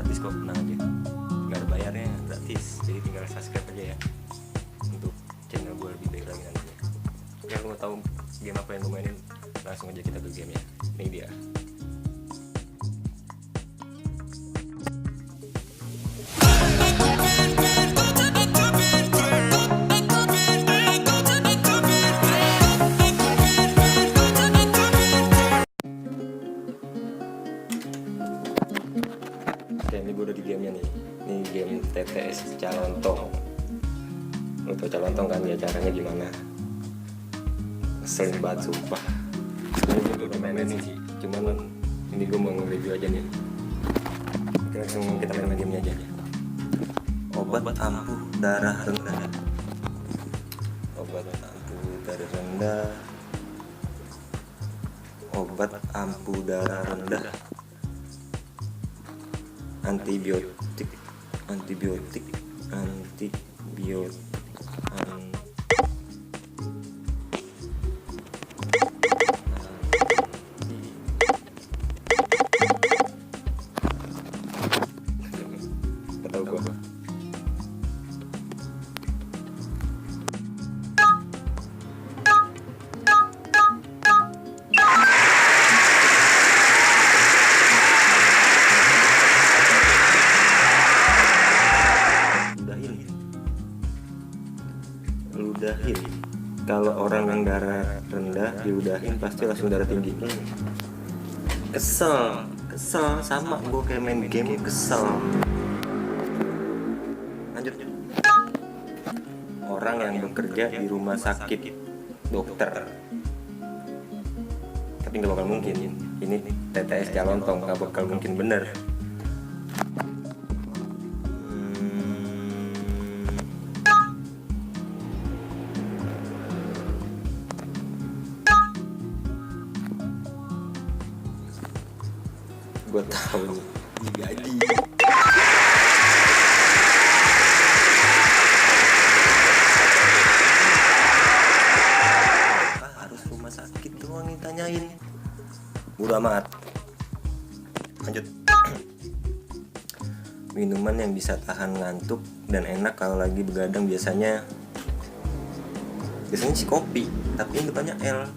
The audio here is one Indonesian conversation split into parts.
gratis kok, tenang aja, nggak ada bayarnya, gratis. Jadi tinggal subscribe aja ya untuk channel gue lebih baik lagi nantinya. Oke, lu mau tahu game apa yang gue mainin, langsung aja kita ke game ya. Ini dia. Oke, ini gue udah di gamenya nih. Ini game TTS Calontong. Lo tau Calontong kan ya, caranya gimana? Ngeselin banget sumpah. Ini gue udah mainin sih, cuman ini gue mau nge-review aja nih. Oke, langsung kita main gamenya aja. Obat ampuh darah rendah. Obat ampuh darah rendah. Obat ampuh darah rendah. Antibiotik. Gak tau gua. Ludahin. Kalau orang yang darah rendah diudahin pasti langsung darah tinggi. Kesel sama gue kayak main game kesel. Lanjut. Orang yang bekerja di rumah sakit, dokter. Tapi nggak bakal mungkin. Ini TTS Calontong, nggak bakal mungkin bener. Gue tahu nih, digaji. Harus rumah sakit doang ditanyain. Bodo amat. Lanjut. Minuman yang bisa tahan ngantuk dan enak kalau lagi begadang biasanya sih kopi, tapi ini depannya L.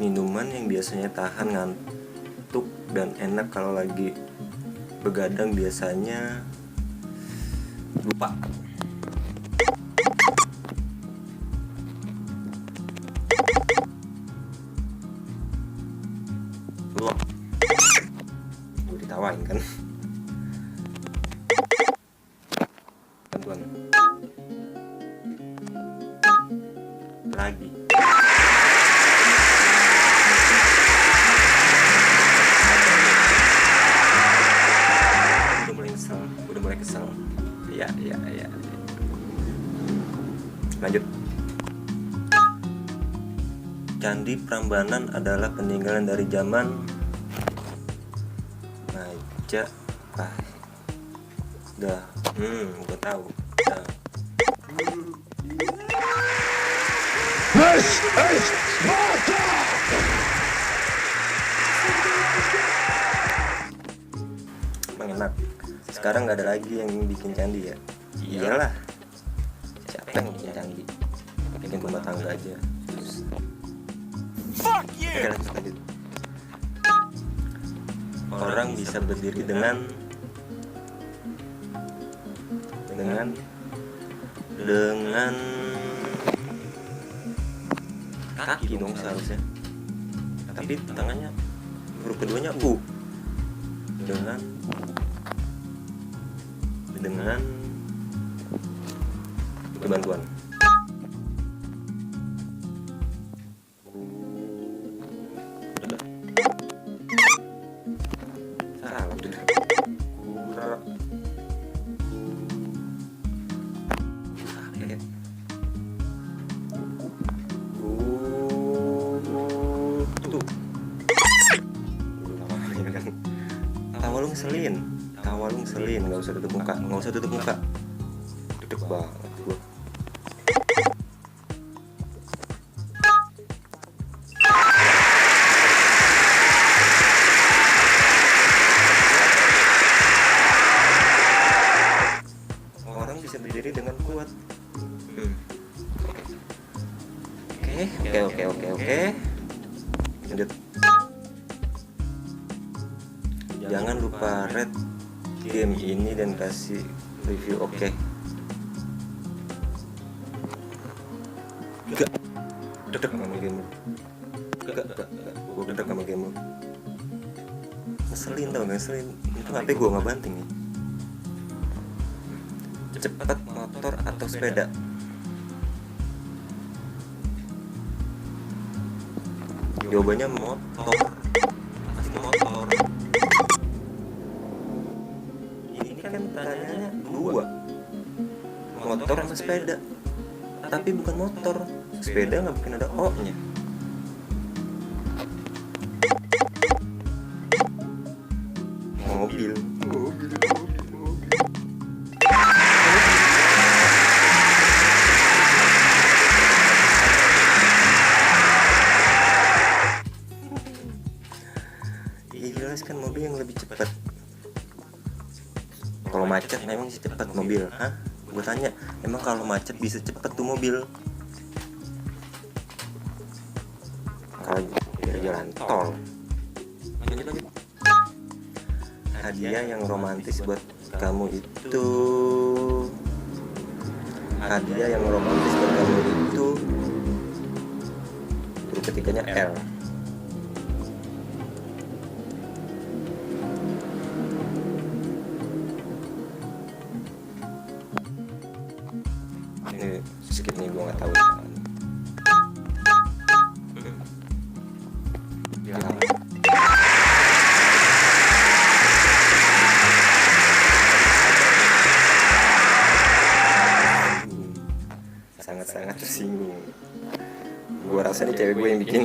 Minuman yang biasanya tahan ngantuk dan enak kalau lagi begadang biasanya lupa. Lupa. Gue ditawain kan. Bantuan. Lagi. Udah mulai kesel. Ya. Lanjut. Candi Prambanan adalah peninggalan dari zaman Majapahit. Gue tahu. This is Sparta! Emang enak. Sekarang nggak ada lagi yang bikin candi ya. Iyalah. Siapa yang bikin candi? Bikin rumah tangga aja. Oke, lanjut. Orang bisa berdiri dengan kaki dong seharusnya. Tapi tangannya huruf keduanya U. Dengan bantuan. Salah udah. Tawa lu ngeselin, nggak usah tutup muka, duduk banget gua. diri dengan kuat. Oke. Lanjut. Jangan lupa rate game ini dan kasih review. Oke. Gak dedek sama game lu. Gak gue dedek sama game lu. Ngeselin tau gak, ngeselin. Itu HP gue gak banting nih. Cepat motor atau sepeda? Jawabannya motor. Pasti motor. Ini kan pertanyaannya dua, motor sama sepeda. Tapi bukan motor. Sepeda nggak mungkin ada O-nya. Mobil. Jelas kan mobil yang lebih cepat. Kalau macet memang sih cepat mobil. Hah? Gue tanya, emang kalau macet bisa cepat tuh mobil? Kalau dari jalan tol. Lanjut. Hadiah yang romantis buat kamu itu. Hadiah yang romantis buat kamu itu. Huruf ketiganya L. Ini skip nih, gue nggak tahu. Sangat tersinggung. Gue rasa nih cewek gue yang bikin.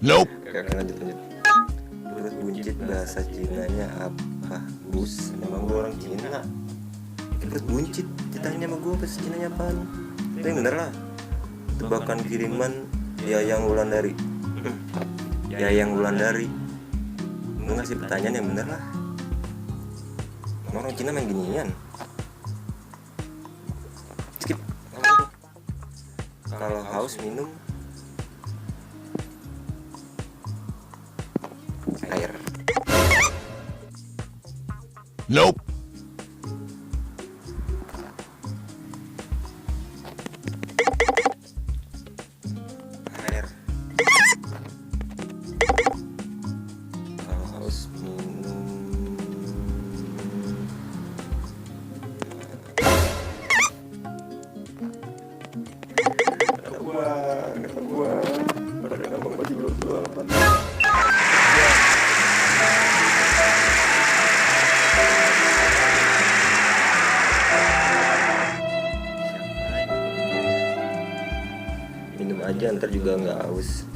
Nope. Oke, lanjut. Menurut buncit bahasa Cinanya apa? Bus. Memang gue orang Cina. Menurut buncit ditanya sama gue bahasa Cinanya apaan? Itu yang bener lah. Tebakan kiriman Yayang Wulandari. Yayang Wulandari. Lu ngasih pertanyaan yang bener lah. Orang Cina main ginian. Skip. Kalau haus minum air. Nope. Air. Kalau haus minum kata gua pada gampang baju dua apa. Minum aja ntar juga nggak haus.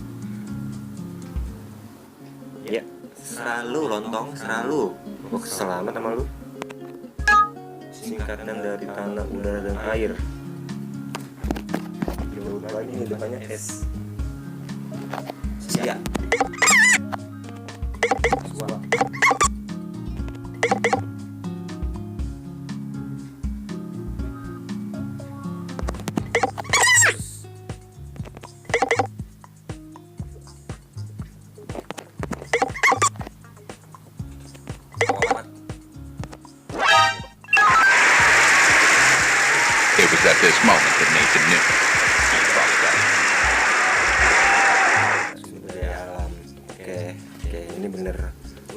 Ya, selalu lontong, selalu. Gua selamat sama lu. Singkatan dari tanah, udara dan air. Lagi nih depannya S. Siap. It was at this moment that Nathan knew. He fucked up. Sumber daya alam. Oke, ini bener.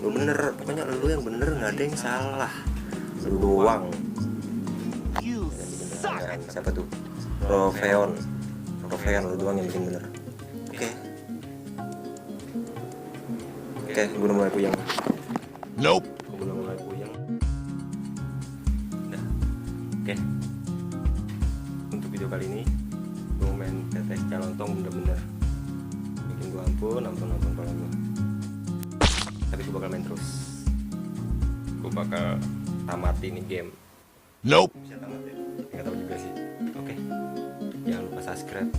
Lu bener, pokoknya lu yang bener, nggak ada yang salah. Lu doang. Siapa tuh? Rofeon, lu doang yang bikin bener. Oke, gue udah mulai puyeng. Nope. Gue udah mulai puyeng. Udah. Oke. Untuk video kali ini, gue main tetes calontong bener-bener bikin gue ampun kepala gue. Tapi gue bakal main terus. Gue bakal tamati nih game. Nope. Bisa tamat ya? Nggak tahu juga sih. Oke. Jangan lupa subscribe,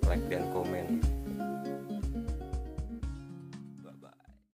like dan komen.